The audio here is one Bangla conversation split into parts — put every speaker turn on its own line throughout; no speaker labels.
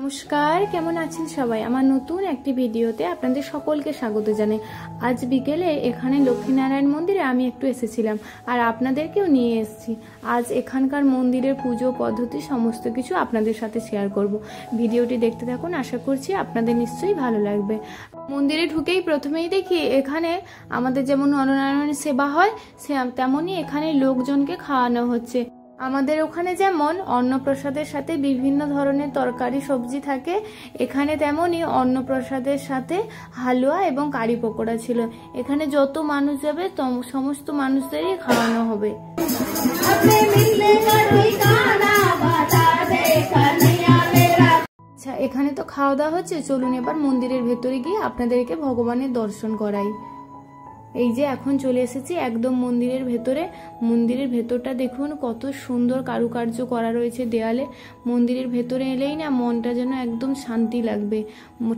নমস্কার, কেমন আছেন সবাই? আমার নতুন একটি ভিডিওতে আপনাদের সকলকে স্বাগত জানাই। আজ বিকেলে এখানে লক্ষ্মীনারায়ণ মন্দিরে আমি একটু এসেছিলাম আর আপনাদেরকেও নিয়ে এসেছি। আজ এখানকার মন্দিরের পুজো পদ্ধতি সমস্ত কিছু আপনাদের সাথে শেয়ার করব। ভিডিওটি দেখতে থাকুন, আশা করছি আপনাদের নিশ্চয়ই ভালো লাগবে। মন্দিরে ঢুকেই প্রথমেই দেখি এখানে আমাদের যেমন নরনারায়ণের সেবা হয় তেমনই এখানে লোকজনকে খাওয়ানো হচ্ছে। আমাদের ওখানে যেমন অন্নপ্রসাদের সাথে বিভিন্ন ধরনের তরকারি সবজি থাকে, এখানে তেমনই অন্নপ্রসাদের সাথে হালুয়া এবং কারি পকোড়া ছিল। এখানে যত মানুষ যাবে সমস্ত মানুষদেরই খাওয়ানো হবে। আচ্ছা, এখানে তো খাওয়া দাওয়া হচ্ছে, চলুন এবার মন্দিরের ভেতরে গিয়ে আপনাদেরকে ভগবানের দর্শন করাই। এই যে এখন চলে এসেছি একদম মন্দিরের ভেতরে। মন্দিরের ভেতরটা দেখুন কত সুন্দর কারুকার্য করা রয়েছে দেয়ালে। মন্দিরের ভেতরে এলেই না মনটা যেন একদম শান্তি লাগবে।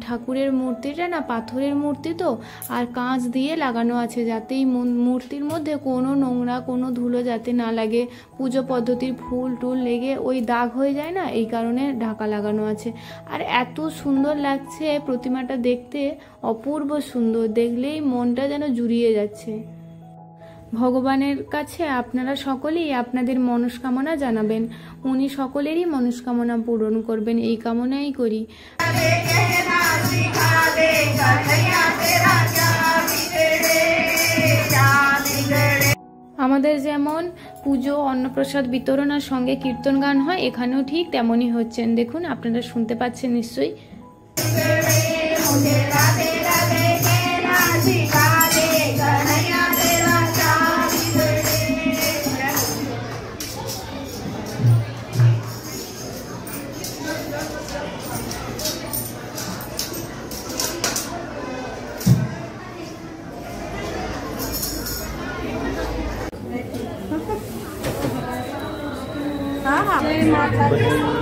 ঠাকুরের মূর্তিটা না পাথরের মূর্তি তো, আর কাঁচ দিয়ে লাগানো আছে যাতে এই মূর্তির মধ্যে কোনো নোংরা কোনো ধুলো যাতে না লাগে, পুজো পদ্ধতির ফুল টুল লেগে ওই দাগ হয়ে যায় না, এই কারণে ঢাকা লাগানো আছে। আর এত সুন্দর লাগছে প্রতিমাটা দেখতে, অপূর্ব সুন্দর, দেখলেই মনটা যেন জুড়িয়ে যাচ্ছে। ভগবানের কাছে আপনারা সকলেই আপনাদের মনস্কামনা জানাবেন, উনি সকলেরই মনস্কামনা পূরণ করবেন, এই কামনাই করি। আমাদের যেমন পুজো অন্নপ্রসাদ বিতরণ আর সঙ্গে কীর্তন গান হয়, এখানেও ঠিক তেমনই হচ্ছেন। দেখুন, আপনারা শুনতে পাচ্ছেন নিশ্চয়ই।
जय माता दी।